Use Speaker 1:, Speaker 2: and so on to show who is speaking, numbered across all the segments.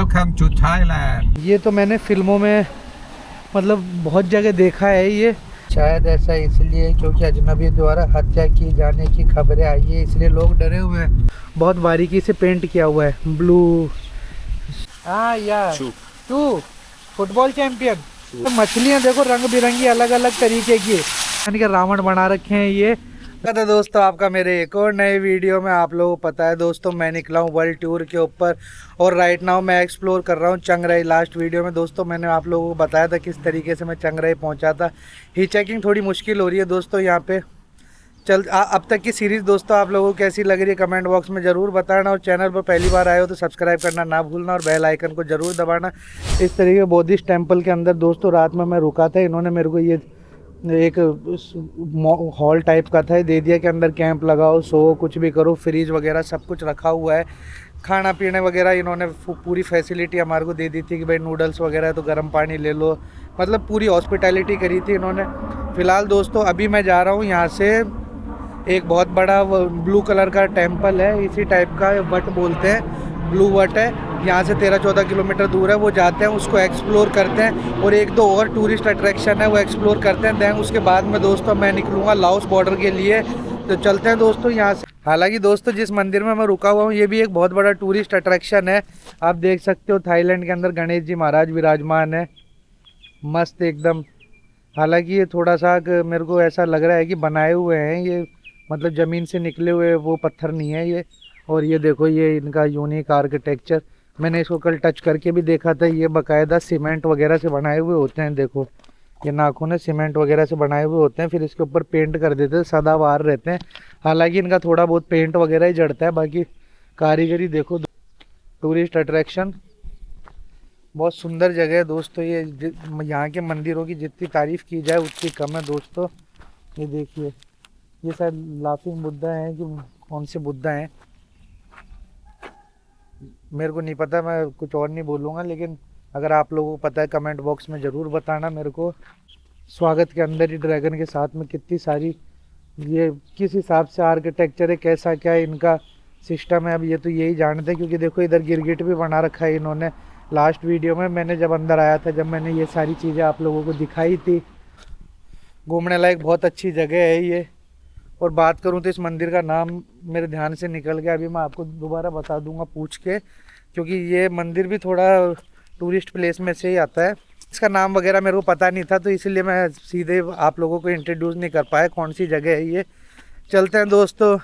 Speaker 1: Welcome to Thailand.
Speaker 2: ये तो मैंने फिल्मों में मतलब बहुत जगह देखा है। ये शायद ऐसा इसलिए क्योंकि अजनबी द्वारा हत्या की जाने की खबरें आई है, इसलिए लोग डरे हुए हैं। बहुत बारीकी से पेंट किया हुआ है। ब्लू यार टू फुटबॉल चैंपियन। तो मछलियाँ देखो रंग बिरंगी अलग अलग तरीके की, यानी कि रावण बना रखे हैं ये। तो दोस्तों आपका मेरे एक और नए वीडियो में आप लोगों को पता है दोस्तों मैं निकला हूँ वर्ल्ड टूर के ऊपर और राइट नाउ मैं एक्सप्लोर कर रहा हूँ चंगराई। लास्ट वीडियो में दोस्तों मैंने आप लोगों को बताया था किस तरीके से मैं चंगराई पहुँचा था। ही चेकिंग थोड़ी मुश्किल हो रही है दोस्तों यहाँ पे। अब तक की सीरीज़ दोस्तों आप लोगों को कैसी लग रही है कमेंट बॉक्स में ज़रूर बताना, और चैनल पर पहली बार आए हो तो सब्सक्राइब करना ना भूलना और बेल आइकन को ज़रूर दबाना। इस तरीके बौद्धिस्ट टेम्पल के अंदर दोस्तों रात में मैं रुका था। इन्होंने मेरे को ये एक हॉल टाइप का था दे दिया कि अंदर कैंप लगाओ, सो कुछ भी करो, फ्रिज वगैरह सब कुछ रखा हुआ है। खाना पीने वगैरह इन्होंने पूरी फैसिलिटी हमारे को दे दी थी कि भाई नूडल्स वगैरह है तो गर्म पानी ले लो, मतलब पूरी हॉस्पिटैलिटी करी थी इन्होंने। फ़िलहाल दोस्तों अभी मैं जा रहा हूँ यहाँ से, एक बहुत बड़ा ब्लू कलर का टेम्पल है, इसी टाइप का वट बोलते हैं, ब्लू वट है। यहाँ से 13-14 किलोमीटर दूर है, वो जाते हैं उसको एक्सप्लोर करते हैं और एक दो और टूरिस्ट अट्रैक्शन है वो एक्सप्लोर करते हैं। दैन उसके बाद में दोस्तों मैं निकलूँगा लाओस बॉर्डर के लिए। तो चलते हैं दोस्तों यहाँ से। हालांकि दोस्तों जिस मंदिर में मैं रुका हुआ हूँ ये भी एक बहुत बड़ा टूरिस्ट अट्रैक्शन है। आप देख सकते हो थाईलैंड के अंदर गणेश जी महाराज विराजमान है, मस्त एकदम। हालांकि ये थोड़ा सा मेरे को ऐसा लग रहा है कि बनाए हुए हैं ये, मतलब ज़मीन से निकले हुए वो पत्थर नहीं है ये। और ये देखो ये इनका यूनिक आर्किटेक्चर, मैंने इसको कल टच करके भी देखा था। ये बाकायदा सीमेंट वगैरह से बनाए हुए होते हैं। देखो ये नाखून सीमेंट वगैरह से बनाए हुए होते हैं, फिर इसके ऊपर पेंट कर देते हैं, सदाबहार रहते हैं। हालांकि इनका थोड़ा बहुत पेंट वगैरह ही जड़ता है, बाकी कारीगरी देखो। टूरिस्ट अट्रैक्शन बहुत सुंदर जगह है दोस्तों। ये यहाँ के मंदिरों की जितनी तारीफ़ की जाए उतनी कम है दोस्तों। ये देखिए ये शायद लाफिंग बुद्धा है कि कौन से बुद्धा हैं मेरे को नहीं पता, मैं कुछ और नहीं बोलूँगा, लेकिन अगर आप लोगों को पता है कमेंट बॉक्स में ज़रूर बताना मेरे को। स्वागत के अंदर ही ड्रैगन के साथ में कितनी सारी, ये किस हिसाब से आर्किटेक्चर है, कैसा क्या इनका सिस्टम है, अब ये तो यही जानते हैं। क्योंकि देखो इधर गिरगिट भी बना रखा है इन्होंने। लास्ट वीडियो में मैंने जब अंदर आया था, जब मैंने ये सारी चीज़ें आप लोगों को दिखाई थी। घूमने लायक बहुत अच्छी जगह है ये। और बात करूं तो इस मंदिर का नाम मेरे ध्यान से निकल गया, अभी मैं आपको दोबारा बता दूंगा पूछ के, क्योंकि ये मंदिर भी थोड़ा टूरिस्ट प्लेस में से ही आता है। इसका नाम वगैरह मेरे को पता नहीं था तो इसलिए मैं सीधे आप लोगों को इंट्रोड्यूस नहीं कर पाया कौन सी जगह है ये। चलते हैं दोस्तों,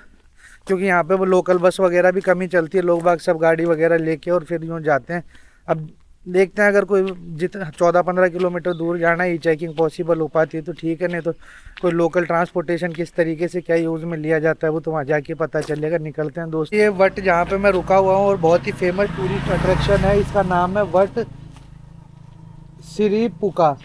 Speaker 2: क्योंकि यहाँ पे वो लोकल बस वगैरह भी कम ही चलती है, लोग बाग सब गाड़ी वगैरह लेके और फिर यूँ जाते हैं। अब देखते हैं अगर कोई जितना 14-15 किलोमीटर दूर जाना है, चेकिंग पॉसिबल हो पाती है तो ठीक है, नहीं तो कोई लोकल ट्रांसपोर्टेशन किस तरीके से क्या यूज़ में लिया जाता है वो तो वहाँ जाके पता चलेगा। निकलते हैं दोस्तों। ये वट जहाँ पे मैं रुका हुआ हूँ और बहुत ही फेमस टूरिस्ट अट्रैक्शन है, इसका नाम है वट सिरिपुका।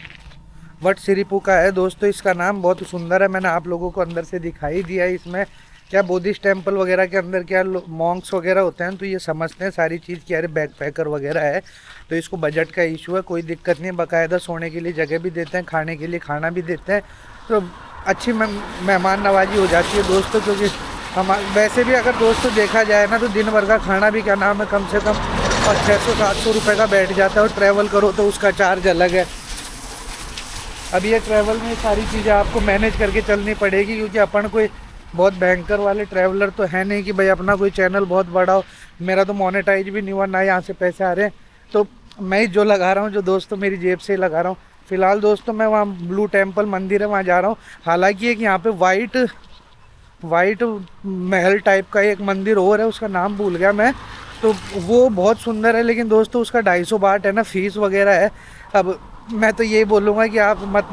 Speaker 2: वट सिरिपुका है दोस्तों इसका नाम, बहुत सुंदर है। मैंने आप लोगों को अंदर से दिखाई दिया है। इसमें क्या बुद्धिस्ट टेम्पल वगैरह के अंदर क्या मॉन्क्स वगैरह होते हैं तो ये समझते हैं सारी चीज़ की, अरे बैक पैकर वगैरह है तो इसको बजट का इशू है, कोई दिक्कत नहीं। बाकायदा सोने के लिए जगह भी देते हैं, खाने के लिए खाना भी देते हैं, तो अच्छी मेहमान नवाजी हो जाती है दोस्तों। क्योंकि हम वैसे भी अगर दोस्तों देखा जाए ना तो दिन भर का खाना भी क्या नाम है कम से कम 600-700 रुपये का बैठ जाता है, और ट्रैवल करो तो उसका चार्ज अलग है। अब ये ट्रैवल में सारी चीज़ें आपको मैनेज करके चलनी पड़ेगी, क्योंकि अपन कोई बहुत भयंकर वाले ट्रैवलर तो है नहीं कि भाई अपना कोई चैनल बहुत बड़ा हो। मेरा तो मोनेटाइज भी नहीं हुआ, ना यहाँ से पैसे आ रहे हैं, तो मैं ही जो लगा रहा हूँ जो दोस्तों मेरी जेब से ही लगा रहा हूँ। फ़िलहाल दोस्तों मैं वहाँ ब्लू टेम्पल मंदिर है वहाँ जा रहा हूँ। हालांकि एक यहाँ पे वाइट महल टाइप का एक मंदिर और है, उसका नाम भूल गया मैं, तो वो बहुत सुंदर है, लेकिन दोस्तों उसका 250 बाट है ना फीस वगैरह है। अब मैं तो यही बोलूँगा कि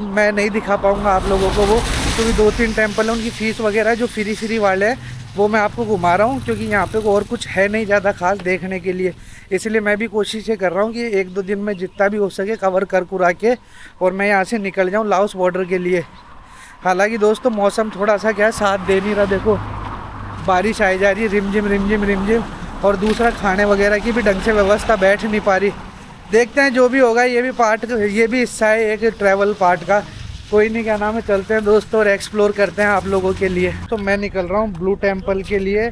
Speaker 2: मैं नहीं दिखा पाऊँगा आप लोगों को वो, क्योंकि 2-3 टेम्पल है उनकी फ़ीस वगैरह है, जो फ्री वाले हैं वो मैं आपको घुमा रहा हूँ। क्योंकि यहाँ पे और कुछ है नहीं ज़्यादा खास देखने के लिए, इसलिए मैं भी कोशिश ये कर रहा हूँ कि 1-2 दिन में जितना भी हो सके कवर कर कुरा के और मैं यहाँ से निकल जाऊँ लाओस बॉर्डर के लिए। हालांकि दोस्तों मौसम थोड़ा सा क्या है साथ दे नहीं रहा, देखो बारिश आई जा रही है रिमझिम, और दूसरा खाने वगैरह की भी ढंग से व्यवस्था बैठ नहीं पा रही। देखते हैं जो भी होगा, ये भी हिस्सा है एक ट्रैवल पार्ट का। कोई नहीं, क्या नाम है, चलते हैं दोस्तों और एक्सप्लोर करते हैं आप लोगों के लिए। तो मैं निकल रहा हूँ ब्लू टेम्पल के लिए,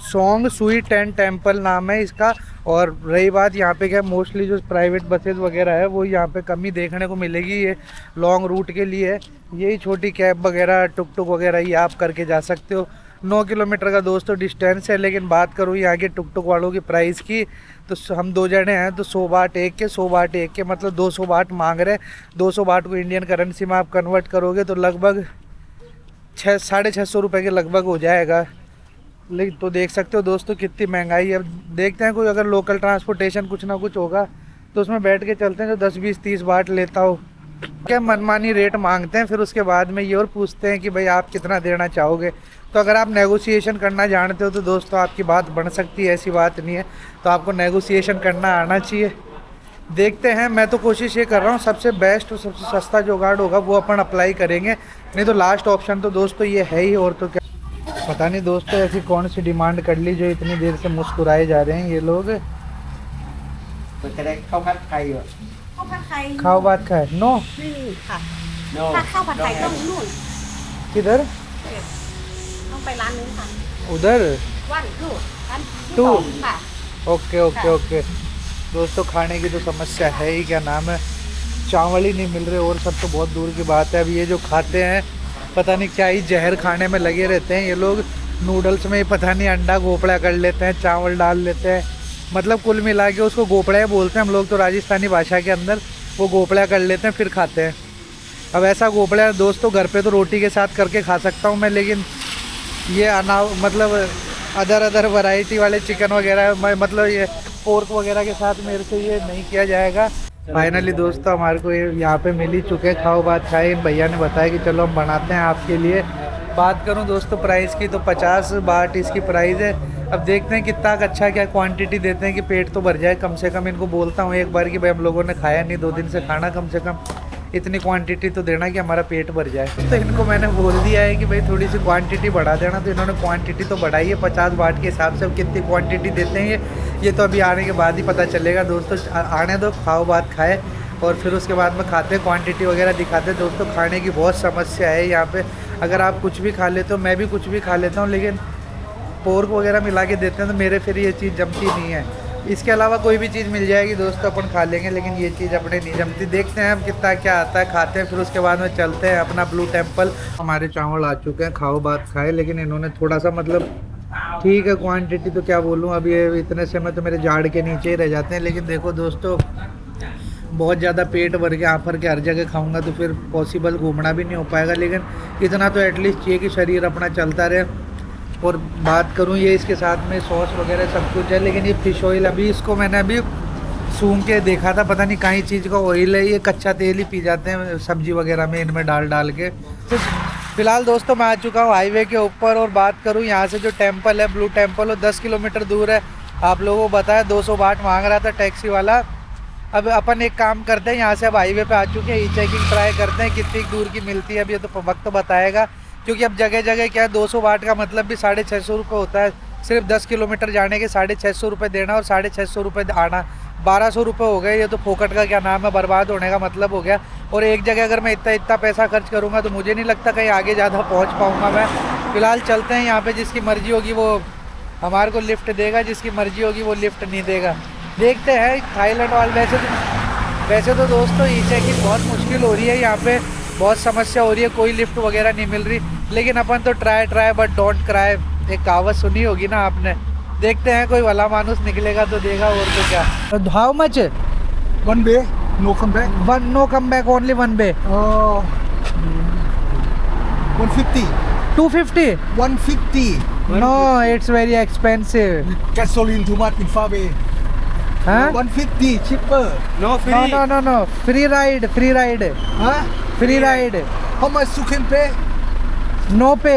Speaker 2: सोंग सुई टेन टेम्पल नाम है इसका, और रही बात यहाँ पे क्या, मोस्टली जो प्राइवेट बसेस वगैरह है वो यहाँ पे कम ही देखने को मिलेगी। ये लॉन्ग रूट के लिए है, यही छोटी कैब वगैरह टुक टुक वगैरह ये आप करके जा सकते हो। 9 किलोमीटर का दोस्तों डिस्टेंस है। लेकिन बात करूँ यहाँ के टुक टुक वालों की प्राइस की, तो हम 2 जने हैं तो 100 बाट एक के, 100 बाट एक के, मतलब 200 बाट मांग रहे हैं। 200 बाट को इंडियन करेंसी में आप कन्वर्ट करोगे तो लगभग 600-650 रुपये के लगभग हो जाएगा। लेकिन तो देख सकते हो दोस्तों कितनी महंगाई है। अब देखते हैं कोई अगर लोकल ट्रांसपोर्टेशन कुछ ना कुछ होगा तो उसमें बैठ के चलते हैं, जो 10-20-30 बाट लेता हो। क्या मनमानी रेट मांगते हैं, फिर उसके बाद में ये और पूछते हैं कि भाई आप कितना देना चाहोगे। तो अगर आप नेगोशिएशन करना जानते हो तो दोस्तों आपकी बात बन सकती है, ऐसी बात नहीं है। तो आपको नेगोशिएशन करना आना चाहिए। देखते हैं, मैं तो कोशिश ये कर रहा हूँ सबसे बेस्ट और सबसे सस्ता जुगाड़ होगा वो अपन अप्लाई करेंगे, नहीं तो लास्ट ऑप्शन तो दोस्तों ये है ही। और तो क्या पता नहीं दोस्तों ऐसी कौन सी डिमांड कर ली जो इतनी देर से मुस्कुराए जा रहे हैं ये लोग। खाओ बात खाए नो
Speaker 1: ไม่มีค่ะถ้าข้าวผัดไทยต้องนู่น
Speaker 2: किधर
Speaker 1: ต้องไปร้านนู้นค่ะ
Speaker 2: उधर
Speaker 1: วันทูร้านที่
Speaker 2: टू
Speaker 1: สองค่ะ
Speaker 2: ओके ओके ओके। दोस्तों खाने की तो समस्या है ही, क्या नाम है, चावल ही नहीं मिल रहे और सब तो बहुत दूर की बात है। अब ये जो खाते हैं पता नहीं क्या ही जहर खाने में लगे रहते हैं ये लोग। नूडल्स में ही पता नहीं अंडा गोपड़ा कर लेते हैं, चावल डाल लेते हैं, मतलब कुल मिला के उसको गोपड़ा ही बोलते हैं हम लोग तो राजस्थानी भाषा के अंदर। वो गोपड़ा कर लेते हैं फिर खाते हैं। अब ऐसा गोपड़ा दोस्तों घर पे तो रोटी के साथ करके खा सकता हूँ मैं, लेकिन ये मतलब अदर वैरायटी वाले चिकन वगैरह मतलब ये पोर्क वगैरह के साथ मेरे से ये नहीं किया जाएगा। फाइनली दोस्तों हमारे को ये यहाँ पे मिल ही चुके हैं, खाओ बात खाए। इन भैया ने बताया कि चलो हम बनाते हैं आपके लिए। बात करूँ दोस्तों प्राइस की तो 50 बाट इसकी प्राइस है। अब देखते हैं कितना अच्छा क्या क्वांटिटी देते हैं कि पेट तो भर जाए कम से कम। इनको बोलता हूँ एक बार कि भाई हम लोगों ने खाया नहीं, 2 दिन से खाना, कम से कम इतनी क्वांटिटी तो देना कि हमारा पेट भर जाए। तो इनको मैंने बोल दिया है कि भाई थोड़ी सी क्वांटिटी बढ़ा देना, तो इन्होंने क्वांटिटी तो बढ़ाई है 50 बाट के हिसाब से। अब कितनी क्वांटिटी देते हैं ये तो अभी आने के बाद ही पता चलेगा दोस्तों। आने दो, खाओ बात खाए और फिर उसके बाद में खाते हैं, क्वांटिटी वगैरह दिखाते हैं। दोस्तों खाने की बहुत समस्या है यहाँ पे। अगर आप कुछ भी खा लेते हो, मैं भी कुछ भी खा लेता हूँ, लेकिन पोर्क वगैरह मिला के देते हैं तो मेरे फिर ये चीज़ जमती नहीं है। इसके अलावा कोई भी चीज़ मिल जाएगी दोस्तों अपन खा लेंगे, लेकिन ये चीज़ अपने नहीं जमती। देखते हैं अब कितना क्या आता है, खाते हैं, फिर उसके बाद में चलते हैं अपना ब्लू टेम्पल। हमारे चावल आ चुके हैं, खाओ बात खाए। लेकिन इन्होंने थोड़ा सा मतलब ठीक है क्वांटिटी तो क्या बोलूँ, अब ये इतने से में तो मेरे जाड़ के नीचे ही रह जाते हैं। लेकिन देखो दोस्तों बहुत ज़्यादा पेट भर के आफर के हर जगह खाऊंगा तो फिर पॉसिबल घूमना भी नहीं हो पाएगा। लेकिन इतना तो एटलीस्ट चाहिए कि शरीर अपना चलता रहे। और बात करूँ ये इसके साथ में सॉस वगैरह सब कुछ है, लेकिन ये फ़िश ऑयल अभी इसको मैंने अभी सूंघ के देखा था, पता नहीं कहीं चीज़ का ऑयल है। ये कच्चा तेल ही पी जाते हैं सब्जी वगैरह में इनमें डाल के। तो फिलहाल दोस्तों मैं आ चुका हूँ हाईवे के ऊपर। और बात करूँ यहाँ से जो टेम्पल है ब्लू टेम्पल, वो 10 किलोमीटर दूर है। आप लोगों को बताया 200 बाट मांग रहा था टैक्सी वाला। अब अपन एक काम करते हैं, यहाँ से अब हाईवे पे आ चुके हैं, ई चेकिंग ट्राई करते हैं कितनी दूर की मिलती है। अब ये तो वक्त बताएगा, क्योंकि अब जगह जगह क्या है 200 वाट का मतलब भी 650 रुपये होता है। सिर्फ 10 किलोमीटर जाने के 650 रुपये देना और 650 रुपये आना, 1200 रुपये हो गए। ये तो फोकट का क्या नाम है, बर्बाद होने का मतलब हो गया। और एक जगह अगर मैं इतना पैसा खर्च करूँगा तो मुझे नहीं लगता कहीं आगे ज़्यादा पहुँच पाऊँगा मैं। फ़िलहाल चलते हैं, यहाँ पर जिसकी मर्ज़ी होगी वो हमारे को लिफ्ट देगा, जिसकी मर्ज़ी होगी वो लिफ्ट नहीं देगा। देखते हैं थाईलैंड वाले। वैसे तो दोस्तों ई चेकिंग बहुत मुश्किल हो रही है, यहाँ पे बहुत समस्या हो रही है, कोई लिफ्ट वगैरह नहीं मिल रही। लेकिन अपन तो ट्राई बट डोंट क्राई, एक कहावत सुनी होगी ना आपने। देखते हैं कोई भला मानुस निकलेगा तो देगा, और तो क्या। How much?
Speaker 3: 1 way, no come back.
Speaker 2: No come back, only 1 way.
Speaker 3: 150.
Speaker 2: 250?
Speaker 3: 150.
Speaker 2: No it's very expensive.
Speaker 3: Gasoline too much in far way.
Speaker 2: हाँ?
Speaker 3: 150 cheaper.
Speaker 2: No, free ride
Speaker 3: Huh?
Speaker 2: Free ride,
Speaker 3: How much you can pay?
Speaker 2: No pay.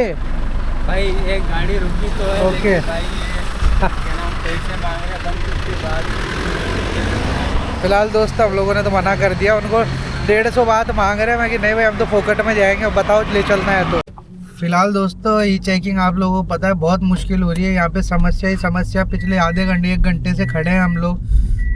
Speaker 4: भाई एक गाड़ी रुकी तो है,
Speaker 2: okay.
Speaker 4: लेकिन भाई ये क्या नाम पैसे मांग रहे हैं 150 बात।
Speaker 2: फिलहाल दोस्तों हम लोगों ने तो मना कर दिया उनको, 150 बात मांग रहे हैं। मैं कि नहीं भाई हम तो फोकट में जाएंगे, बताओ ले चलना है तो। फिलहाल दोस्तों ई चेकिंग आप लोगों को पता है बहुत मुश्किल हो रही है यहाँ पे, समस्या ही समस्या। पिछले आधे घंटे 1 घंटे से खड़े हैं हम लोग।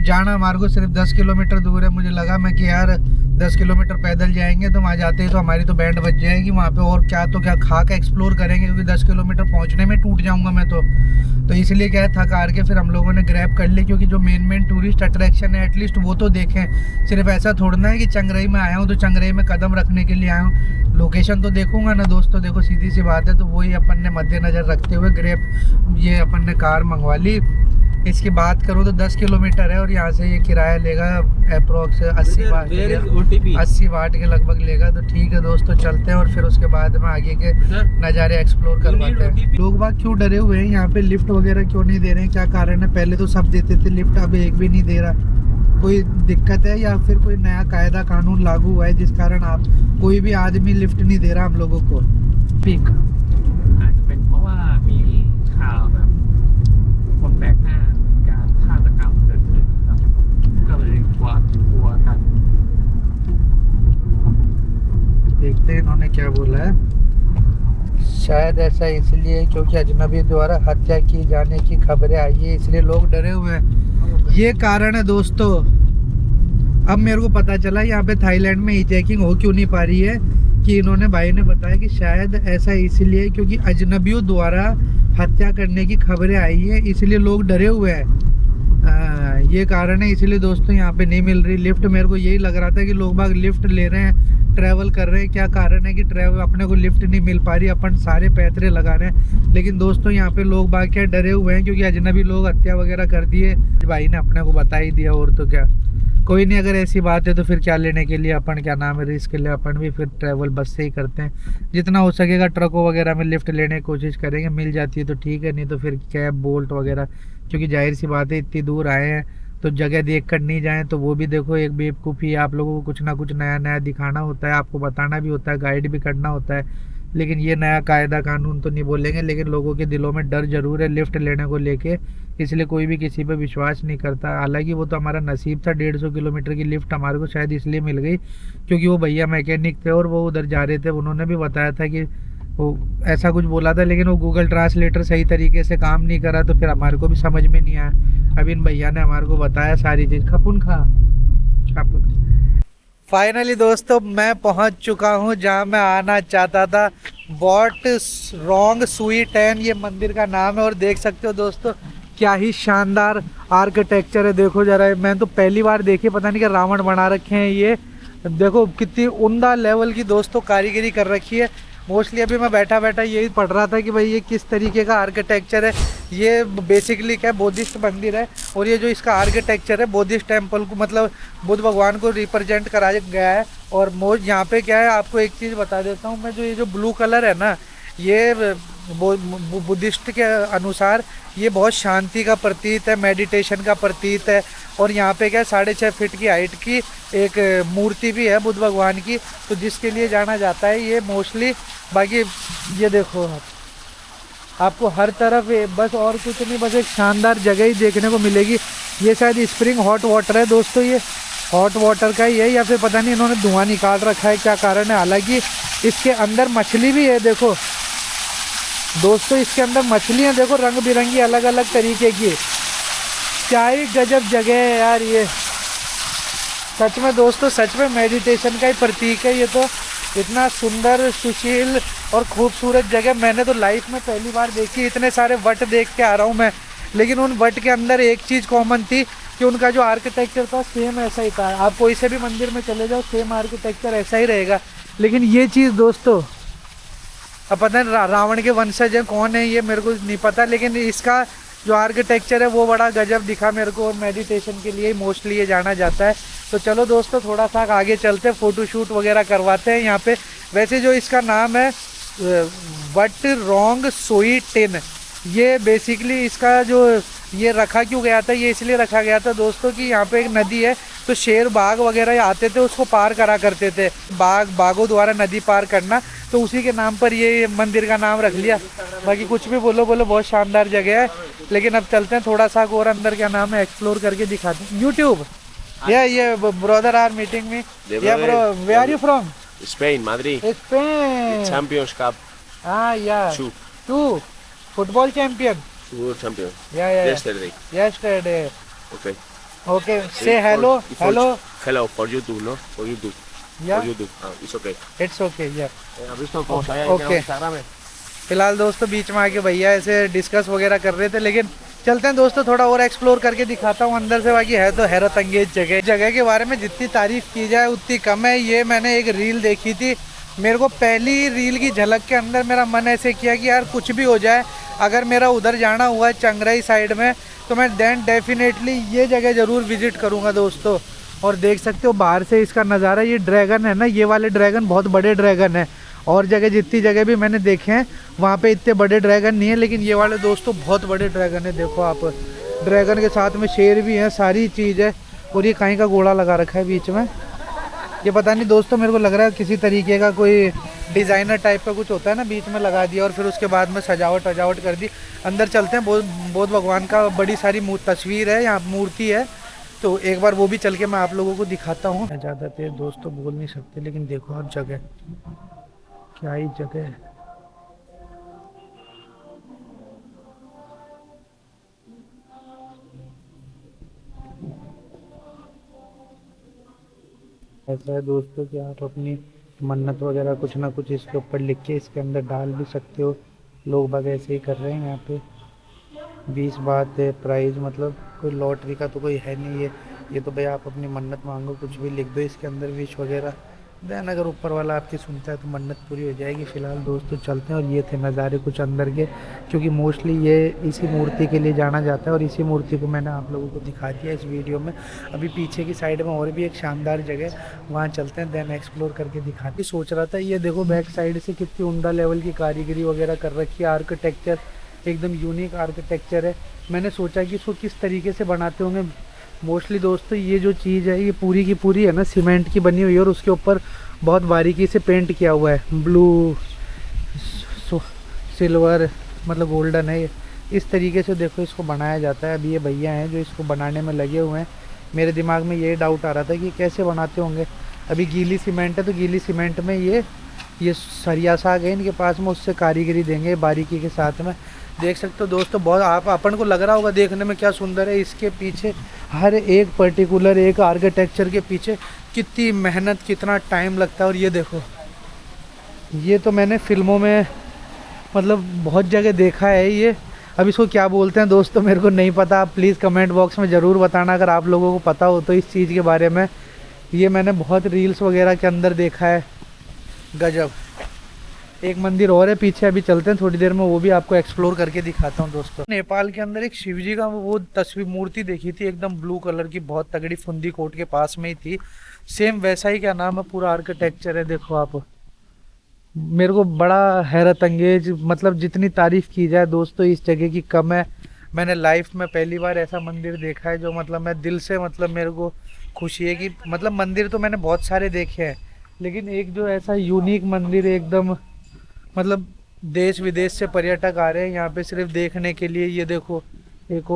Speaker 2: जाना हमारे को सिर्फ 10 किलोमीटर दूर है। मुझे लगा मैं कि यार 10 किलोमीटर पैदल जाएंगे तो वहाँ जाते ही तो हमारी तो बैंड बज जाएगी वहाँ पे, और क्या तो क्या खा के एक्सप्लोर करेंगे, क्योंकि 10 किलोमीटर पहुँचने में टूट जाऊँगा मैं तो इसलिए क्या है, थक हार के फिर हम लोगों ने ग्रैब कर ली, क्योंकि जो मेन टूरिस्ट अट्रैक्शन है एटलीस्ट वो तो देखें। सिर्फ ऐसा थोड़ना है कि चंगरई में आया हूँ तो चंगरई में कदम रखने के लिए आया हूँ, लोकेशन तो देखूंगा ना दोस्तों। देखो सीधी सी बात है, तो वही अपन ने मद्देनज़र रखते हुए ग्रैब ये अपन ने कार मंगवा ली। इसकी बात करूँ तो 10 किलोमीटर है और यहाँ से ये किराया लेगा अप्रोक्स 80 वाट के लगभग लेगा। तो ठीक है दोस्तों, चलते हैं और फिर उसके बाद में आगे के नज़ारे एक्सप्लोर करवाते हैं। लोग बाग क्यों डरे हुए हैं यहाँ पे, लिफ्ट वगैरह क्यों नहीं दे रहे हैं, क्या कारण है? पहले तो सब देते थे लिफ्ट, अब एक भी नहीं दे रहा। कोई दिक्कत है या फिर कोई नया कायदा कानून लागू हुआ है जिस कारण आप कोई भी आदमी लिफ्ट नहीं दे रहा हम लोगों को? पीक
Speaker 4: อาจจะเป็นเพราะว่ามีข่าวแบบคนแปลกหน้าการฆาตกรรมเกิดขึ้นครับก็เลยกลัวกัน
Speaker 2: देखते हैं इन्होंने क्या बोला है। शायद ऐसा इसलिए क्योंकि अजनबी द्वारा हत्या की जाने की खबरें आई है, इसलिए लोग डरे हुए हैं, ये कारण है दोस्तों। अब मेरे को पता चला यहाँ पे थाईलैंड में ई चेकिंग हो क्यों नहीं पा रही है, कि इन्होंने भाई ने बताया कि शायद ऐसा इसलिए क्योंकि अजनबियों द्वारा हत्या करने की खबरें आई है, इसलिए लोग डरे हुए हैं। ये कारण है, इसलिए दोस्तों यहाँ पे नहीं मिल रही लिफ्ट। मेरे को यही लग रहा था कि लोग बाग लिफ्ट ले रहे हैं, ट्रैवल कर रहे हैं, क्या कारण है कि ट्रैवल अपने को लिफ्ट नहीं मिल पा रही, अपन सारे पैतरे लगा रहे हैं। लेकिन दोस्तों यहाँ पे लोग बाग क्या डरे हुए हैं, क्योंकि अजनबी लोग हत्या वगैरह कर दिए, भाई ने अपने को बता ही दिया। और तो क्या, कोई नहीं, अगर ऐसी बात है तो फिर क्या लेने के लिए अपन, क्या नाम है, रिस्क के लिए अपन भी फिर ट्रैवल बस से ही करते हैं। जितना हो सकेगा ट्रकों वगैरह में लिफ्ट लेने की कोशिश करेंगे, मिल जाती है तो ठीक है, नहीं तो फिर कैब बोल्ट वगैरह, क्योंकि जाहिर सी बात है इतनी दूर आए हैं तो जगह देख कर नहीं जाएं तो वो भी देखो एक बेवकूफ़ी है। आप लोगों को कुछ ना कुछ नया नया दिखाना होता है, आपको बताना भी होता है, गाइड भी करना होता है। लेकिन ये नया कायदा कानून तो नहीं बोलेंगे, लेकिन लोगों के दिलों में डर जरूर है लिफ्ट लेने को लेके, इसलिए कोई भी किसी पे विश्वास नहीं करता। हालांकि वो तो हमारा नसीब था, 150 किलोमीटर की लिफ्ट हमारे को शायद इसलिए मिल गई क्योंकि वो भैया मैकेनिक थे और वो उधर जा रहे थे। उन्होंने भी बताया था कि वो ऐसा कुछ बोला था, लेकिन वो गूगल ट्रांसलेटर सही तरीके से काम नहीं करा, तो फिर हमारे को भी समझ में नहीं आया। अब इन भैया ने हमारे को बताया सारी चीज़। खपुन खा फाइनली दोस्तों मैं पहुंच चुका हूं जहां मैं आना चाहता था। वॉट रॉन्ग सुई 10 ये मंदिर का नाम है, और देख सकते हो दोस्तों क्या ही शानदार आर्किटेक्चर है। देखो जरा, मैं तो पहली बार देखी, पता नहीं क्या रावण बना रखे हैं ये। देखो कितनी उम्दा लेवल की दोस्तों कारीगरी कर रखी है। मोस्टली अभी मैं बैठा बैठा यही पढ़ रहा था कि भाई ये किस तरीके का आर्किटेक्चर है। ये बेसिकली क्या बुद्धिस्ट मंदिर है, और ये जो इसका आर्किटेक्चर है बुद्धिस्ट टेम्पल को, मतलब बुद्ध भगवान को रिप्रेजेंट कराया गया है। और यहाँ पे क्या है, आपको एक चीज़ बता देता हूँ मैं, जो ये जो ब्लू कलर है ना, ये बुद्धिस्ट के अनुसार ये बहुत शांति का प्रतीक है, मेडिटेशन का प्रतीक है। और यहाँ पे क्या 6.5 फीट की हाइट की एक मूर्ति भी है बुद्ध भगवान की, तो जिसके लिए जाना जाता है ये मोस्टली। बाकी ये देखो आपको हर तरफ बस और कुछ नहीं, बस एक शानदार जगह ही देखने को मिलेगी। ये शायद स्प्रिंग हॉट वाटर है दोस्तों, ये हॉट वाटर का ही है, या फिर पता नहीं इन्होंने धुआं निकाल रखा है, क्या कारण है। हालांकि इसके अंदर मछली भी है, देखो दोस्तों इसके अंदर मछलियाँ देखो रंग बिरंगी अलग अलग तरीके की। क्या ही गजब जगह है यार ये, सच में दोस्तों, सच में मेडिटेशन का ही प्रतीक है ये तो। इतना सुंदर सुशील और खूबसूरत जगह मैंने तो लाइफ में पहली बार देखी। इतने सारे वट देख के आ रहा हूँ मैं, लेकिन उन वट के अंदर एक चीज़ कॉमन थी कि उनका जो आर्किटेक्चर था सेम ऐसा ही था। आप कोई से भी मंदिर में चले जाओ सेम आर्किटेक्चर ऐसा ही रहेगा। लेकिन ये चीज़ दोस्तों, अब पता नहीं रावण के वंशज हैं कौन है ये मेरे को नहीं पता, लेकिन इसका जो आर्किटेक्चर है वो बड़ा गजब दिखा मेरे को, और मेडिटेशन के लिए मोस्टली ये जाना जाता है। तो चलो दोस्तों थोड़ा सा आगे चलते हैं, फ़ोटो शूट वगैरह करवाते हैं यहाँ पे। वैसे जो इसका नाम है वट रॉन्ग सोई 10, ये बेसिकली इसका जो ये रखा क्यों गया था, ये इसलिए रखा गया था दोस्तों कि यहाँ पे एक नदी है, तो शेर बाघ वगैरह आते थे उसको पार करा करते थे, बाघों द्वारा नदी पार करना, तो उसी के नाम पर ये मंदिर का नाम रख लिया। बाकी कुछ भी बोलो बहुत शानदार जगह है। लेकिन अब चलते हैं थोड़ा सा और अंदर, क्या नाम है, एक्सप्लोर करके दिखाते हैं। यूट्यूब ये ब्रदर आर मीटिंग मी, या bro where are you from?
Speaker 5: Spain, Madrid.
Speaker 2: Spain.
Speaker 5: Champions Cup.
Speaker 2: Yeah. Two. Football champion.
Speaker 5: World champion.
Speaker 2: Yeah.
Speaker 5: Yesterday.
Speaker 2: Yesterday.
Speaker 5: Okay.
Speaker 2: Okay, say hello. Hello.
Speaker 5: Hello for YouTube, ¿no? For YouTube.
Speaker 2: Yeah,
Speaker 5: For YouTube. It's okay.
Speaker 2: it's okay. Yeah.
Speaker 5: ¿Has visto cómo se había
Speaker 2: Okay.
Speaker 5: Instagram?
Speaker 2: फिलहाल दोस्तों बीच में आके भैया ऐसे discuss वगैरह कर रहे थे, लेकिन चलते हैं दोस्तों, थोड़ा और एक्सप्लोर करके दिखाता हूँ अंदर से। बाकी है तो हैरत अंगेज जगह। जगह के बारे में जितनी तारीफ की जाए उतनी कम है। ये मैंने एक रील देखी थी, मेरे को पहली रील की झलक के अंदर मेरा मन ऐसे किया कि यार कुछ भी हो जाए, अगर मेरा उधर जाना हुआ है चंगराई साइड में तो मैं देन डेफिनेटली ये जगह ज़रूर विजिट करूँगा दोस्तों। और देख सकते हो बाहर से इसका नज़ारा। ये ड्रैगन है ना, ये वाले ड्रैगन बहुत बड़े ड्रैगन है। और जगह जितनी जगह भी मैंने देखे हैं वहाँ पे इतने बड़े ड्रैगन नहीं है, लेकिन ये वाले दोस्तों बहुत बड़े ड्रैगन है। देखो आप, ड्रैगन के साथ में शेर भी हैं, सारी चीज़ है। और ये कहीं का घोड़ा लगा रखा है बीच में, ये पता नहीं दोस्तों, मेरे को लग रहा है किसी तरीके का कोई डिज़ाइनर टाइप का कुछ होता है ना, बीच में लगा दिया और फिर उसके बाद में सजावट वजावट कर दी। अंदर चलते हैं, बौद्ध भगवान का बड़ी सारी तस्वीर है यहाँ, मूर्ति है, तो एक बार वो भी चल के मैं आप लोगों को दिखाता हूँ। ज़्यादा तेज दोस्तों बोल नहीं सकते, लेकिन देखो आप जगह, क्या ही जगह है। ऐसा है दोस्तों कि आप अपनी मन्नत वगैरह कुछ ना कुछ इसके ऊपर लिख के इसके अंदर डाल भी सकते हो। लोग बाग ऐसे ही कर रहे हैं यहाँ पे। 20 बात है प्राइस, मतलब कोई लॉटरी का तो कोई है नहीं ये तो भाई आप अपनी मन्नत मांगो, कुछ भी लिख दो इसके अंदर, विश वगैरह, देन अगर ऊपर वाला आपकी सुनता है तो मन्नत पूरी हो जाएगी। फ़िलहाल दोस्तों चलते हैं। और ये थे नज़ारे कुछ अंदर के, क्योंकि मोस्टली ये इसी मूर्ति के लिए जाना जाता है और इसी मूर्ति को मैंने आप लोगों को दिखा दिया इस वीडियो में। अभी पीछे की साइड में और भी एक शानदार जगह, वहाँ चलते हैं, देन एक्सप्लोर करके दिखाते। सोच रहा था ये देखो बैक साइड से कितनी उम्दा लेवल की कारीगरी वगैरह कर रखी है, आर्किटेक्चर एकदम यूनिक आर्किटेक्चर है। मैंने सोचा कि इसको किस तरीके से बनाते होंगे। मोस्टली दोस्तों ये जो चीज़ है ये पूरी की पूरी है ना सीमेंट की बनी हुई है और उसके ऊपर बहुत बारीकी से पेंट किया हुआ है, ब्लू सिल्वर मतलब गोल्डन है। इस तरीके से देखो इसको बनाया जाता है। अभी ये भैया हैं जो इसको बनाने में लगे हुए हैं। मेरे दिमाग में ये डाउट आ रहा था कि कैसे बनाते होंगे। अभी गीली सीमेंट है तो गीली सीमेंट में ये सरिया सा आ गए इनके पास में, उससे कारीगरी देंगे बारीकी के साथ में। देख सकते हो दोस्तों, बहुत आप अपन को लग रहा होगा देखने में क्या सुंदर है। इसके पीछे हर एक पर्टिकुलर एक आर्किटेक्चर के पीछे कितनी मेहनत, कितना टाइम लगता है। और ये देखो, ये तो मैंने फिल्मों में मतलब बहुत जगह देखा है ये। अब इसको क्या बोलते हैं दोस्तों मेरे को नहीं पता, आप प्लीज़ कमेंट बॉक्स में ज़रूर बताना अगर आप लोगों को पता हो तो इस चीज़ के बारे में। ये मैंने बहुत रील्स वगैरह के अंदर देखा है। गजब। एक मंदिर और है पीछे, अभी चलते हैं थोड़ी देर में, वो भी आपको एक्सप्लोर करके दिखाता हूँ दोस्तों। नेपाल के अंदर एक शिव जी का वो तस्वीर मूर्ति देखी थी, एकदम ब्लू कलर की, बहुत तगड़ी, फुंदी कोट के पास में ही थी। सेम वैसा ही, क्या नाम है, पूरा आर्किटेक्चर है। देखो आप, मेरे को बड़ा हैरत अंगेज, मतलब जितनी तारीफ़ की जाए दोस्तों इस जगह की कम है। मैंने लाइफ में पहली बार ऐसा मंदिर देखा है जो मतलब मैं दिल से, मतलब मेरे को खुशी है कि मतलब मंदिर तो मैंने बहुत सारे देखे हैं, लेकिन एक जो ऐसा यूनिक मंदिर एकदम, मतलब देश विदेश से पर्यटक आ रहे हैं यहाँ पे सिर्फ देखने के लिए। ये देखो एक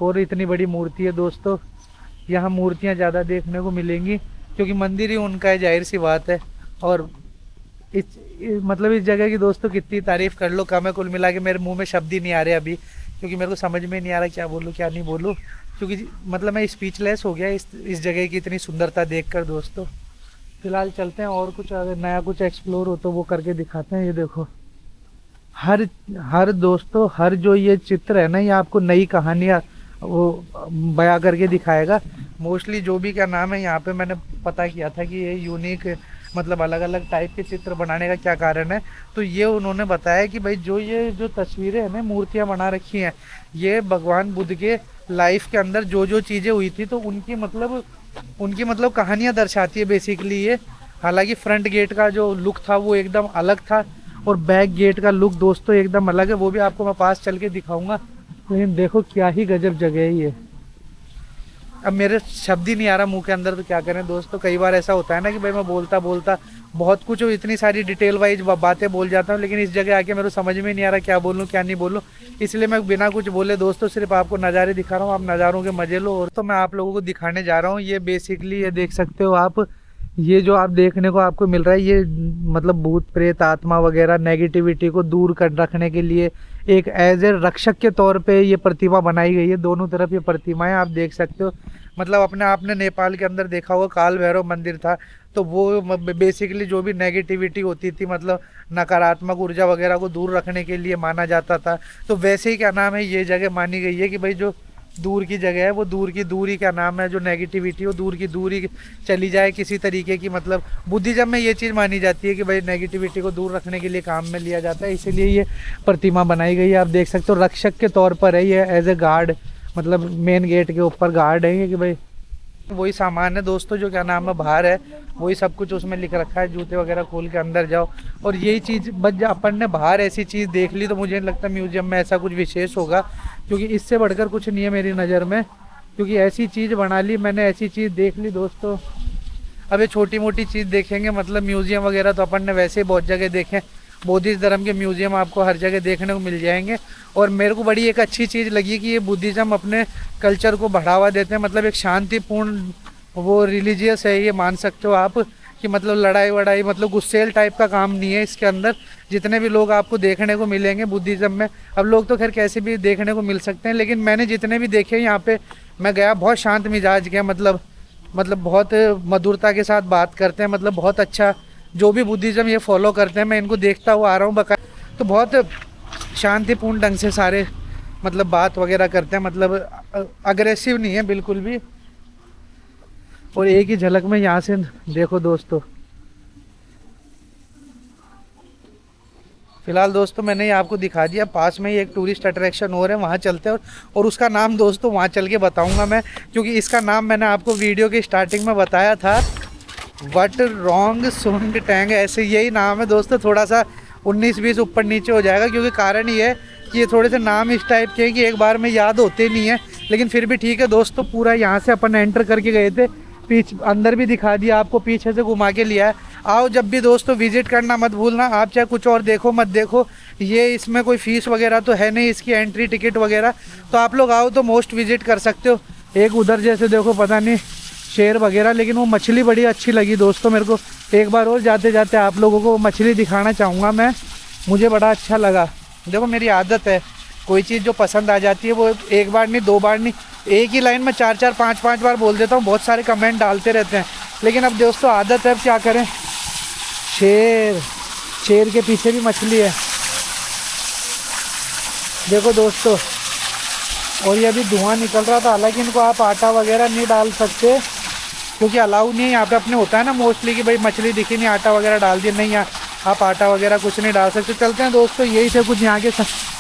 Speaker 2: और इतनी बड़ी मूर्ति है दोस्तों। यहाँ मूर्तियाँ ज़्यादा देखने को मिलेंगी क्योंकि मंदिर ही उनका है, जाहिर सी बात है। और मतलब इस जगह की दोस्तों कितनी तारीफ़ कर लो कम है। कुल मिला के मेरे मुंह में शब्द ही नहीं आ रहे अभी, क्योंकि मेरे को समझ में नहीं आ रहा क्या बोलूँ क्या नहीं बोलूँ, क्योंकि मतलब मैं स्पीचलेस हो गया इस जगह की इतनी सुंदरता देखकर दोस्तों। फिलहाल चलते हैं और कुछ अगर नया कुछ एक्सप्लोर हो तो वो करके दिखाते हैं। ये देखो हर दोस्तों, हर जो ये चित्र है ना, ये आपको नई कहानियाँ वो बयां करके दिखाएगा। मोस्टली जो भी क्या नाम है, यहाँ पे मैंने पता किया था कि ये यूनिक, मतलब अलग अलग टाइप के चित्र बनाने का क्या कारण है, तो ये उन्होंने बताया कि भाई ये जो तस्वीरें हैं ना, मूर्तियाँ बना रखी हैं, ये भगवान बुद्ध के लाइफ के अंदर जो जो चीज़ें हुई थी तो उनकी मतलब कहानियाँ दर्शाती है बेसिकली ये। हालांकि फ्रंट गेट का जो लुक था वो एकदम अलग था और बैक गेट का लुक दोस्तों एकदम अलग है, वो भी आपको मैं पास चल के दिखाऊंगा। लेकिन देखो क्या ही गजब जगह है ये। अब मेरे शब्द ही नहीं आ रहा मुंह के अंदर, तो क्या करें दोस्तों। कई बार ऐसा होता है ना कि भाई मैं बोलता बहुत कुछ हो, इतनी सारी डिटेल वाइज बातें बोल जाता हूँ, लेकिन इस जगह आके मेरे को समझ में नहीं आ रहा क्या बोलूँ क्या नहीं बोलूँ। इसलिए मैं बिना कुछ बोले दोस्तों सिर्फ आपको नज़ारे दिखा रहा हूँ, आप नज़ारों के मजे लो। और तो मैं आप लोगों को दिखाने जा रहा हूँ, ये बेसिकली ये देख सकते हो आप, ये जो आप देखने को आपको मिल रहा है, ये मतलब भूत प्रेत आत्मा वगैरह नेगेटिविटी को दूर कर रखने के लिए एक एज ए रक्षक के तौर पे ये प्रतिमा बनाई गई है। दोनों तरफ ये प्रतिमाएं आप देख सकते हो। मतलब अपने आपने नेपाल के अंदर देखा होगा काल भैरव मंदिर था, तो वो बेसिकली जो भी नेगेटिविटी होती थी, मतलब नकारात्मक ऊर्जा वगैरह को दूर रखने के लिए माना जाता था। तो वैसे ही क्या नाम है, ये जगह मानी गई है कि भाई जो दूर की जगह है वो दूर की दूरी क्या नाम है, जो नेगेटिविटी हो दूर की दूरी चली जाए किसी तरीके की। मतलब बुद्धिज्म में ये चीज़ मानी जाती है कि भाई नेगेटिविटी को दूर रखने के लिए काम में लिया जाता है, इसीलिए ये प्रतिमा बनाई गई है। आप देख सकते हो रक्षक के तौर पर है ये, एज ए गार्ड, मतलब मेन गेट के ऊपर गार्ड है ये कि भाई वही सामान है दोस्तों जो क्या नाम है बाहर है, वही सब कुछ उसमें लिख रखा है। जूते वगैरह खोल के अंदर जाओ और यही चीज़ बस अपन ने बाहर ऐसी चीज़ देख ली, तो मुझे नहीं लगता म्यूजियम में ऐसा कुछ विशेष होगा, क्योंकि इससे बढ़कर कुछ नहीं है मेरी नज़र में। क्योंकि ऐसी चीज़ बना ली मैंने, ऐसी चीज़ देख ली दोस्तों। अब ये छोटी मोटी चीज़ देखेंगे, मतलब म्यूज़ियम वगैरह तो अपन ने वैसे ही बहुत जगह देखे, बौद्धिस्ट धर्म के म्यूज़ियम आपको हर जगह देखने को मिल जाएंगे। और मेरे को बड़ी एक अच्छी चीज़ लगी कि ये बुद्धिज़्म अपने कल्चर को बढ़ावा देते हैं, मतलब एक शांतिपूर्ण वो रिलीजियस है, ये मान सकते हो आप कि मतलब लड़ाई वड़ाई, मतलब गुस्सेल टाइप का काम नहीं है इसके अंदर। जितने भी लोग आपको देखने को मिलेंगे बुद्धिज़्म में, अब लोग तो खैर कैसे भी देखने को मिल सकते हैं, लेकिन मैंने जितने भी देखे यहाँ पे, मैं गया बहुत शांत मिजाज के, मतलब बहुत मधुरता के साथ बात करते हैं, मतलब बहुत अच्छा। जो भी बुद्धिज़्म ये फॉलो करते हैं, मैं इनको देखता हुआ आ रहा हूँ बकाया, तो बहुत शांतिपूर्ण ढंग से सारे मतलब बात वगैरह करते हैं, मतलब अग्रेसिव नहीं है बिल्कुल भी। और एक ही झलक में यहाँ से देखो दोस्तों। फिलहाल दोस्तों मैंने ये आपको दिखा दिया, पास में ही एक टूरिस्ट अट्रैक्शन और है, वहाँ चलते हैं और उसका नाम दोस्तों वहाँ चल के बताऊँगा मैं, क्योंकि इसका नाम मैंने आपको वीडियो की स्टार्टिंग में बताया था, वट रोंग सुंग टैंग, ऐसे यही नाम है दोस्तों। थोड़ा सा 19-20 ऊपर नीचे हो जाएगा, क्योंकि कारण ये है कि ये थोड़े से नाम इस टाइप के हैं कि एक बार में याद होते नहीं है, लेकिन फिर भी ठीक है दोस्तों। पूरा यहाँ से अपन एंटर करके गए थे, अंदर भी दिखा दिया आपको, पीछे से घुमा के लिया है। आओ जब भी दोस्तों विजिट करना मत भूलना, आप चाहे कुछ और देखो मत देखो, ये इसमें कोई फ़ीस वगैरह तो है नहीं, इसकी एंट्री टिकट वगैरह, तो आप लोग आओ तो मोस्ट विजिट कर सकते हो। एक उधर जैसे देखो पता नहीं शेर वगैरह, लेकिन वो मछली बड़ी अच्छी लगी दोस्तों मेरे को। एक बार और जाते जाते आप लोगों को मछली दिखाना चाहूँगा मैं, मुझे बड़ा अच्छा लगा। देखो मेरी आदत है, कोई चीज़ जो पसंद आ जाती है वो एक बार नहीं दो बार नहीं, एक ही लाइन में 4-4 5-5 बार बोल देता हूँ। बहुत सारे कमेंट डालते रहते हैं, लेकिन अब दोस्तों आदत है, अब क्या करें। शेर के पीछे भी मछली है देखो दोस्तों। और ये अभी धुआं निकल रहा था, हालांकि इनको आप आटा वगैरह नहीं डाल सकते, क्योंकि अलाउ नहीं है यहाँ पे। अपने होता है ना मोस्टली कि भाई मछली दिखी नहीं आटा वगैरह डाल दिया, नहीं यहाँ आप आटा वगैरह कुछ नहीं डाल सकते। चलते हैं दोस्तों, यही थे कुछ यहाँ के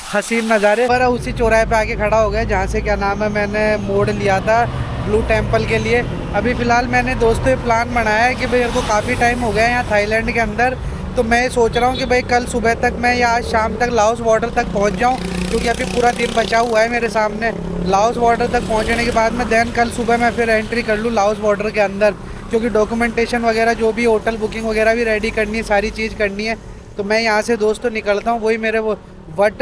Speaker 2: हसीन नज़ारे। पर उसी चौराहे पे आके खड़ा हो गया जहाँ से क्या नाम है मैंने मोड़ लिया था ब्लू टेम्पल के लिए। अभी फ़िलहाल मैंने दोस्तों ये प्लान बनाया है कि भाई मेरे को काफ़ी टाइम हो गया यहाँ थाईलैंड के अंदर, तो मैं सोच रहा हूँ कि भाई कल सुबह तक मैं या आज शाम तक लाओस बॉर्डर तक पहुँच जाऊँ, क्योंकि अभी पूरा दिन बचा हुआ है मेरे सामने। लाओस बॉर्डर तक पहुँचने के बाद में देन कल सुबह मैं फिर एंट्री कर लूँ लाओस बॉर्डर के अंदर, क्योंकि डॉक्यूमेंटेशन वगैरह जो भी होटल बुकिंग वगैरह भी रेडी करनी है, सारी चीज़ करनी है। तो मैं यहाँ से दोस्तों निकलता हूँ। वही मेरे वो वट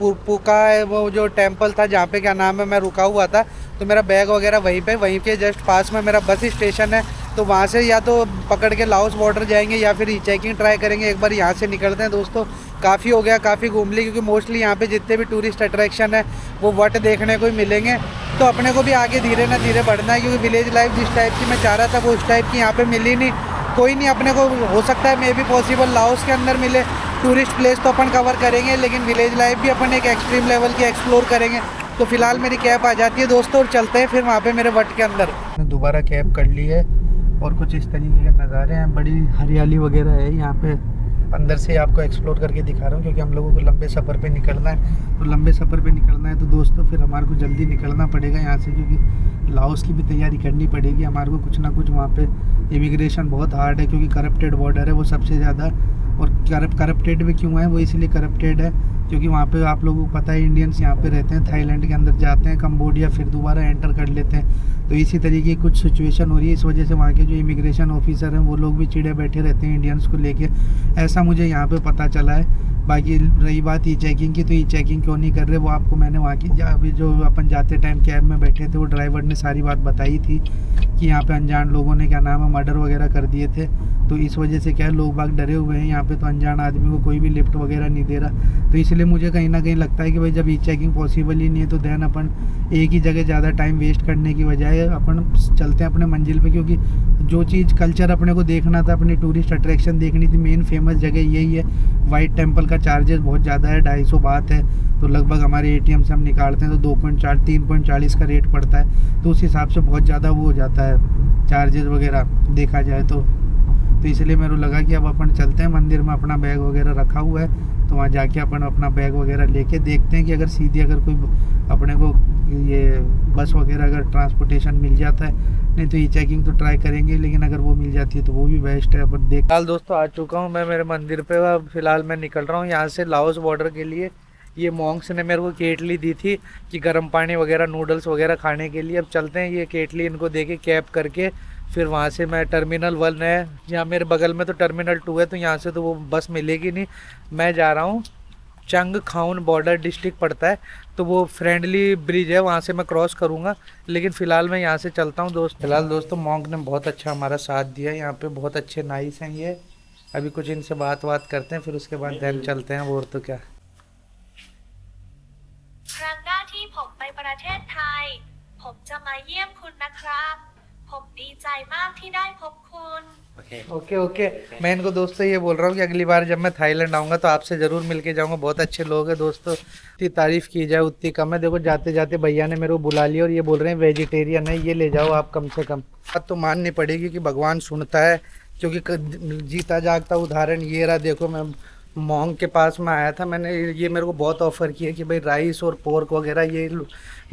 Speaker 2: पुका है वो जो टेम्पल था जहाँ पे क्या नाम है मैं रुका हुआ था, तो मेरा बैग वगैरह वहीं के जस्ट पास में मेरा बस स्टेशन है। तो वहाँ से या तो पकड़ के लाओस बॉर्डर जाएंगे या फिर चेकिंग ट्राई करेंगे। एक बार यहाँ से निकलते हैं दोस्तों। काफ़ी हो गया, काफ़ी घूम ली, क्योंकि मोस्टली यहाँ पे जितने भी टूरिस्ट अट्रैक्शन है वो वट देखने को ही मिलेंगे। तो अपने को भी आगे धीरे ना धीरे बढ़ना है, क्योंकि विलेज लाइफ जिस टाइप की मैं चाह रहा था वो उस टाइप की यहाँ पे मिली नहीं। कोई नहीं, अपने को हो सकता है मे बी पॉसिबल लाओस के अंदर मिले। टूरिस्ट प्लेस तो अपन कवर करेंगे, लेकिन विलेज लाइफ भी अपन एक एक्सट्रीम लेवल की एक्सप्लोर करेंगे। तो फिलहाल मेरी कैब आ जाती है दोस्तों और चलते हैं फिर वहाँ पे मेरे वट के अंदर। दोबारा कैब कर ली है और कुछ इस तरीके के नज़ारे हैं, बड़ी हरियाली वगैरह है यहाँ पे। अंदर से आपको एक्सप्लोर करके दिखा रहा हूँ, क्योंकि हम लोगों को लंबे सफ़र पे निकलना है। तो लंबे सफ़र पे निकलना है तो दोस्तों फिर हमारे को जल्दी निकलना पड़ेगा यहाँ से, क्योंकि लाओस की भी तैयारी करनी पड़ेगी हमारे को। कुछ ना कुछ वहाँ पे इमिग्रेशन बहुत हार्ड है, क्योंकि करप्टेड बॉर्डर है वो सबसे ज़्यादा। और करप्टेड भी क्यों है वो, इसलिए करप्टेड है क्योंकि वहाँ पे आप लोगों को पता है इंडियंस यहाँ पे रहते हैं, थाईलैंड के अंदर जाते हैं, कंबोडिया फिर दोबारा एंटर कर लेते हैं। तो इसी तरीके की कुछ सिचुएशन हो रही है, इस वजह से वहाँ के जो इमिग्रेशन ऑफिसर हैं वो लोग भी चिड़े बैठे रहते हैं इंडियंस को लेके, ऐसा मुझे यहाँ पे पता चला है। बाकी रही बात ई चेकिंग की, तो ई चेकिंग क्यों नहीं कर रहे वो आपको मैंने वहाँ की अभी जो अपन जाते टाइम कैब में बैठे थे वो ड्राइवर ने सारी बात बताई थी कि यहाँ पे अनजान लोगों ने क्या नाम है मर्डर वगैरह कर दिए थे, तो इस वजह से क्या है लोग बाग डरे हुए हैं यहाँ पे, तो अनजान आदमी को कोई भी लिफ्ट वगैरह नहीं दे रहा। तो इसलिए मुझे कहीं ना कहीं लगता है कि भाई जब ई चेकिंग पॉसिबल ही नहीं है तो दैन अपन एक ही जगह ज़्यादा टाइम वेस्ट करने की बजाय अपन चलते हैं अपने मंजिल पे, क्योंकि जो चीज़ कल्चर अपने को देखना था, अपनी टूरिस्ट अट्रैक्शन देखनी थी, मेन फेमस जगह यही है। वाइट टेम्पल का चार्जेस बहुत ज़्यादा है, 250 बात है, तो लगभग हमारे ATM से हम निकालते हैं तो 3.40 का रेट पड़ता है, तो उस हिसाब से बहुत ज़्यादा वो हो जाता है चार्जेस वगैरह देखा जाए तो इसलिए मेरे को लगा कि अब अपन चलते हैं मंदिर में, अपना बैग वगैरह रखा हुआ है तो वहाँ जाके अपन अपना बैग वगैरह लेके देखते हैं कि अगर सीधी अगर कोई अपने को ये बस वगैरह अगर ट्रांसपोर्टेशन मिल जाता है, नहीं तो ई चेकिंग तो ट्राई करेंगे, लेकिन अगर वो मिल जाती है तो वो भी बेस्ट है। अपन देख फिलहाल दोस्तों आ चुका हूँ मैं मेरे मंदिर पे, अब फिलहाल मैं निकल रहा हूँ यहाँ से लाओस बॉर्डर के लिए। ये मॉन्क्स ने मेरे को केटली दी थी कि गर्म पानी वगैरह नूडल्स वगैरह खाने के लिए। अब चलते हैं, ये केटली इनको दे के कैब करके फिर वहाँ से मैं टर्मिनल 1 है, यहाँ मेरे बगल में तो टर्मिनल 2 है, तो यहाँ से तो वो बस मिलेगी नहीं। मैं जा रहा हूँ चंग खाउन बॉर्डर डिस्ट्रिक्ट पड़ता है, तो वो फ्रेंडली ब्रिज है, वहाँ से मैं क्रॉस करूँगा, लेकिन फ़िलहाल मैं यहाँ से चलता हूँ दोस्त। फिलहाल दोस्तों मॉन्क ने बहुत अच्छा हमारा साथ दिया, यहाँ पे बहुत अच्छे नाइस हैं ये। अभी कुछ इनसे बात करते हैं, फिर उसके बाद दैन चलते हैं, और तो क्या।
Speaker 6: ครั้งหน้าที่ผมไปประเทศไทยผมจะมาเยี่ยมคุณนะครับผมดีใจมากที่ได้พบคุณ
Speaker 2: ओके मैं इनको दोस्तों ये बोल रहा हूँ कि अगली बार जब मैं थाईलैंड आऊँगा तो आपसे ज़रूर मिलके जाऊँगा, बहुत अच्छे लोग हैं दोस्तों, इतनी तारीफ़ की जाए उतनी कम है। देखो जाते जाते भैया ने मेरे को बुला लिया और ये बोल रहे हैं वेजिटेरियन है, ये ले जाओ आप कम से कम। बात तो माननी पड़ेगी कि भगवान सुनता है, क्योंकि जीता जागता उदाहरण ये रहा। देखो मैं मॉन्क के पास में आया था, मैंने ये मेरे को बहुत ऑफ़र किया कि भाई राइस और पोर्क वगैरह ये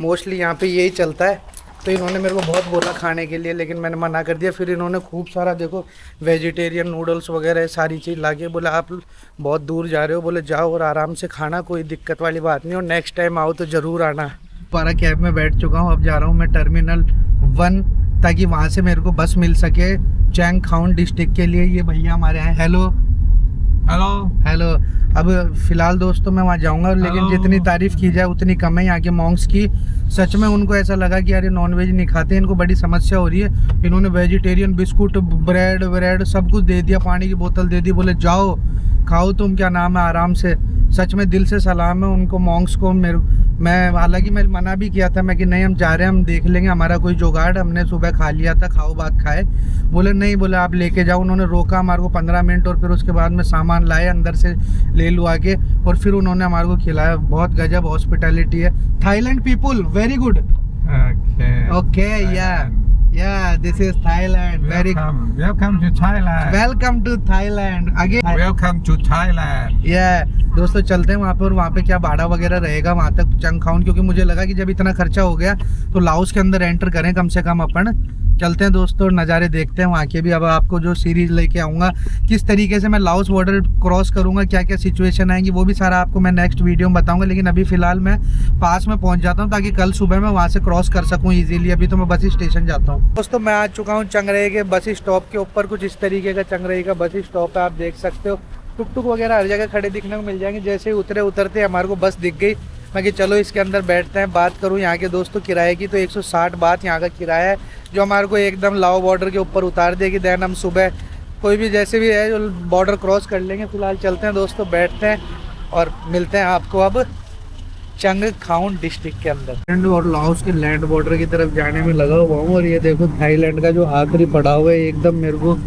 Speaker 2: मोस्टली यहाँ पे यही चलता है, तो इन्होंने मेरे को बहुत बोला खाने के लिए, लेकिन मैंने मना कर दिया। फिर इन्होंने खूब सारा देखो वेजिटेरियन नूडल्स वगैरह सारी चीज़ लाके बोला आप बहुत दूर जा रहे हो, बोले जाओ और आराम से खाना, कोई दिक्कत वाली बात नहीं, और नेक्स्ट टाइम आओ तो ज़रूर आना। 12 कैब में बैठ चुका हूँ, अब जा रहा हूँ मैं टर्मिनल 1 ताकि वहाँ से मेरे को बस मिल सके चैंग खाउन डिस्ट्रिक्ट के लिए। ये भैया हमारे यहाँ हेलो अब फ़िलहाल दोस्तों मैं वहाँ जाऊँगा, लेकिन जितनी तारीफ़ की जाए उतनी कम है यहाँ के मॉन्क्स की। सच में उनको ऐसा लगा कि अरे नॉनवेज नहीं खाते, इनको बड़ी समस्या हो रही है। इन्होंने वेजिटेरियन बिस्कुट ब्रेड सब कुछ दे दिया, पानी की बोतल दे दी, बोले जाओ खाओ तुम क्या नाम है आराम से। सच में दिल से सलाम है उनको मॉन्क्स को। मैं हालांकि मैं मना भी किया था मैं कि नहीं हम जा रहे हैं, हम देख लेंगे, हमारा कोई जुगाड़, हमने सुबह खा लिया था, खाओ बात खाए। बोले नहीं, बोले आप लेके जाओ। उन्होंने रोका हमारे को 15 मिनट, और फिर उसके बाद में सामान लाए अंदर से ले लुआ के, और फिर उन्होंने हमारे को खिलाया। बहुत गजब हॉस्पिटैलिटी है। Thailand people very good. Okay या this is Thailand. Very
Speaker 3: Welcome to Thailand.
Speaker 2: Welcome to Thailand again.
Speaker 3: Welcome to Thailand.
Speaker 2: दोस्तों चलते हैं वहाँ पे, और वहाँ पे क्या भाड़ा वगैरह रहेगा वहाँ तक चंग खाउन, क्योंकि मुझे लगा कि जब इतना खर्चा हो गया तो लाओस के अंदर एंटर करें कम से कम अपन। चलते हैं दोस्तों, नज़ारे देखते हैं वहाँ के भी। अब आपको जो सीरीज़ लेके आऊँगा, किस तरीके से मैं लाओस बॉर्डर क्रॉस करूँगा, क्या क्या सिचुएशन आएंगी, वो भी सारा आपको मैं नेक्स्ट वीडियो में बताऊँगा। लेकिन अभी फ़िलहाल मैं पास में पहुँच जाता हूँ ताकि कल सुबह मैं वहाँ से क्रॉस कर सकूँ ईजिली। अभी तो मैं बस स्टेशन जाता हूँ। दोस्तों मैं आ चुका हूँ चंगरई के बस स्टॉप के ऊपर। कुछ इस तरीके का चंगरई का बस स्टॉप है, आप देख सकते हो। टुक टुक वगैरह हर जगह खड़े दिखने को मिल जाएंगे। जैसे ही उतरते हमारे को बस दिख गई, मैं कि चलो इसके अंदर बैठते हैं। बात करूं यहाँ के दोस्तों किराए की, तो 160 बात यहाँ का किराया है, जो हमारे को एकदम लाओ बॉर्डर के ऊपर उतार देगी। दैन हम सुबह कोई भी जैसे भी है जो बॉर्डर क्रॉस कर लेंगे। फिलहाल चलते हैं दोस्तों, बैठते हैं और मिलते हैं आपको अब चंग खाउन डिस्ट्रिक्ट के अंदर। और लाओस के लैंड बॉर्डर की तरफ जाने में लगा हुआ हूँ, और ये देखो थाईलैंड का जो आखिरी पड़ाव है एकदम मेरे को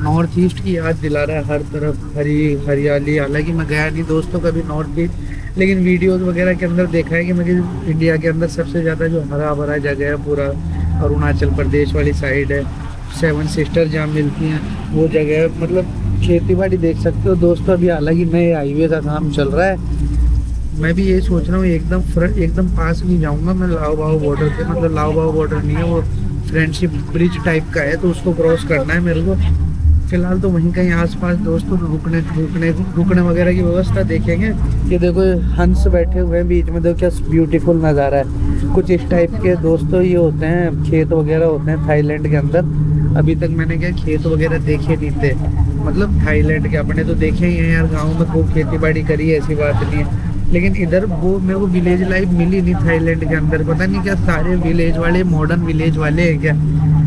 Speaker 2: नॉर्थ ईस्ट की याद दिला रहा है। हर तरफ हरियाली। हालांकि मैं गया नहीं दोस्तों कभी नॉर्थ ईस्ट, लेकिन वीडियोस वगैरह के अंदर देखा है कि मुझे इंडिया के अंदर सबसे ज़्यादा जो हरा भरा जगह है पूरा अरुणाचल प्रदेश वाली साइड है। 7 सिस्टर जहाँ मिलती हैं वो जगह है। मतलब खेती बाड़ी देख सकते हो दोस्तों। अभी हालांकि नए हाईवे का काम चल रहा है। मैं भी यही सोच रहा हूँ एकदम पास नहीं जाऊँगा मैं लाओ बाओ बॉर्डर पे। मतलब लाओ बाओ बॉर्डर नहीं है वो, फ्रेंडशिप ब्रिज टाइप का है, तो उसको क्रॉस करना है मेरे को। फिलहाल तो वहीं कहीं आसपास दोस्तों रुकने वगैरह की व्यवस्था देखेंगे। ये देखो हंस बैठे हुए हैं बीच में, देखो क्या ब्यूटीफुल नज़ारा है। कुछ इस टाइप के दोस्तों ये होते हैं, खेत वगैरह होते हैं थाईलैंड के अंदर। अभी तक मैंने क्या खेत वगैरह देखे नहीं थे, मतलब थाईलैंड के अपने तो देखे ही हैं यार, गाँव में खूब खेती बाड़ी करी है, ऐसी बात नहीं है। लेकिन इधर वो मेरे को विलेज लाइफ मिली नहीं थाईलैंड के अंदर। पता नहीं क्या सारे विलेज वाले मॉडर्न विलेज वाले हैं क्या,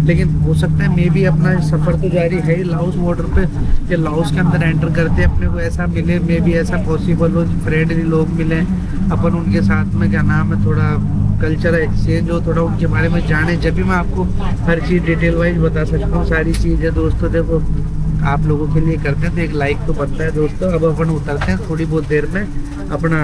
Speaker 2: लेकिन हो सकता है मे भी अपना सफ़र तो जारी है ही लाओस बॉर्डर पे, या लाओस के अंदर एंटर करते अपने को ऐसा मिले, मे भी ऐसा पॉसिबल हो, फ्रेंडली लोग मिले अपन उनके साथ में, क्या नाम है, थोड़ा कल्चर एक्सचेंज हो, थोड़ा उनके बारे में जाने, जब भी मैं आपको हर चीज़ डिटेल वाइज बता सकता हूँ। सारी चीज़ें दोस्तों देखो आप लोगों के लिए करते हैं तो एक लाइक तो बनता है दोस्तों। अब अपन उतरते हैं, थोड़ी बहुत देर में अपना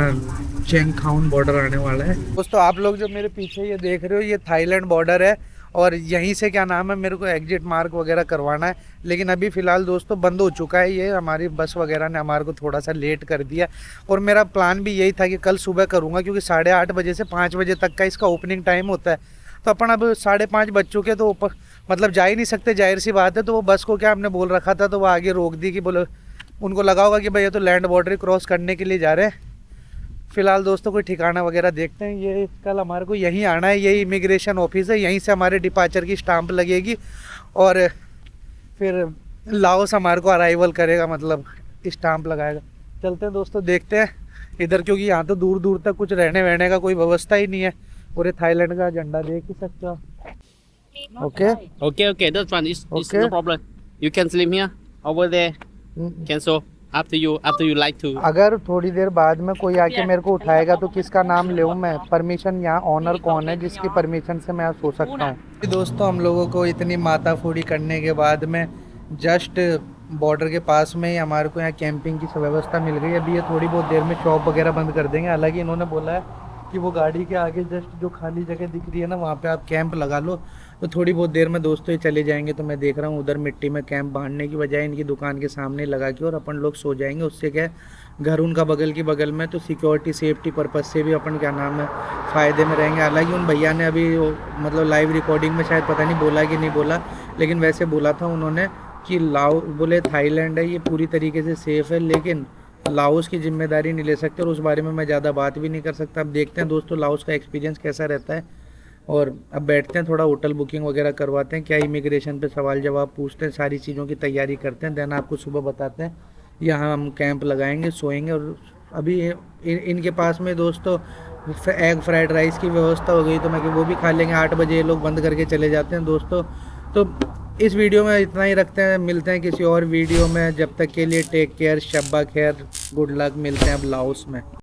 Speaker 2: चेंगखाउन बॉर्डर आने वाला है। दोस्तों आप लोग जो मेरे पीछे ये देख रहे हो ये थाईलैंड बॉर्डर है, और यहीं से क्या नाम है मेरे को एग्जिट मार्क वगैरह करवाना है। लेकिन अभी फ़िलहाल दोस्तों बंद हो चुका है ये, हमारी बस वगैरह ने हमारे को थोड़ा सा लेट कर दिया। और मेरा प्लान भी यही था कि कल सुबह करूँगा, क्योंकि 8:30 बजे से 5 बजे तक का इसका ओपनिंग टाइम होता है। तो अपन अब 5:30 बज चुके तो मतलब जा ही नहीं सकते, जाहिर सी बात है। तो वो बस को क्या हमने बोल रखा था, तो वो आगे रोक दी कि बोलो उनको लगा होगा कि भाई ये तो लैंड बॉर्डर क्रॉस करने के लिए जा रहे हैं। फ़िलहाल दोस्तों कोई ठिकाना वगैरह देखते हैं। ये कल हमारे को यहीं आना है, यही इमिग्रेशन ऑफिस है, यहीं से हमारे डिपार्चर की स्टाम्प लगेगी और फिर लाओस हमारे को अराइवल करेगा, मतलब स्टाम्प लगाएगा। चलते हैं दोस्तों, देखते हैं इधर, क्योंकि यहाँ तो दूर दूर तक कुछ रहने वहने का कोई व्यवस्था ही नहीं है। पूरे थाईलैंड का झंडा देख ही सकते हो। Okay
Speaker 5: Okay, that's fine. It's
Speaker 2: Okay.
Speaker 5: no problem. You can sleep here, over there. Cancel. After you like to.
Speaker 2: अगर थोड़ी देर बाद में कोई आके मेरे को उठाएगा तो किसका नाम लेऊँ मैं? परमिशन यहाँ ऑनर कौन है जिसकी परमिशन से मैं सो सकता हूँ? दोस्तों हम लोगों को इतनी माताफोड़ी करने के बाद में जस्ट बॉर्डर के पास में ही हमारे को यहाँ कैंपिंग की व्यवस्था मिल गई। अभी ये थोड़ी बहुत देर में शॉप वगैरह बंद कर देंगे। हालांकि इन्होंने बोला है कि वो गाड़ी के आगे जस्ट जो खाली जगह दिख रही है ना, वहाँ पे आप कैंप लगा लो। तो थोड़ी बहुत देर में दोस्तों ये चले जाएंगे। तो मैं देख रहा हूँ उधर मिट्टी में कैंप बांधने की बजाय इनकी दुकान के सामने लगा के और अपन लोग सो जाएंगे। उससे क्या है, घर उनका बगल की बगल में, तो सिक्योरिटी सेफ्टी पर्पज़ से भी अपन क्या नाम है फ़ायदे में रहेंगे। हालांकि उन भैया ने अभी मतलब लाइव रिकॉर्डिंग में शायद पता नहीं बोला कि नहीं बोला, लेकिन वैसे बोला था उन्होंने कि बोले थाईलैंड है ये पूरी तरीके से सेफ़ है, लेकिन लाओस की जिम्मेदारी नहीं ले सकते, और उस बारे में मैं ज़्यादा बात भी नहीं कर सकता। अब देखते हैं दोस्तों लाओस का एक्सपीरियंस कैसा रहता है। और अब बैठते हैं, थोड़ा होटल बुकिंग वगैरह करवाते हैं, क्या इमिग्रेशन पे सवाल जवाब पूछते हैं, सारी चीज़ों की तैयारी करते हैं, देन आपको सुबह बताते हैं। यहाँ हम कैंप लगाएंगे, सोएंगे। और अभी इनके पास में दोस्तों एग फ्राइड राइस की व्यवस्था हो गई, तो मैं वो भी खा लेंगे। 8 बजे ये लोग बंद करके चले जाते हैं दोस्तों। तो इस वीडियो में इतना ही रखते हैं, मिलते हैं किसी और वीडियो में। जब तक के लिए टेक केयर, शब्बा खैर, गुड लक, मिलते हैं अब लाओस में।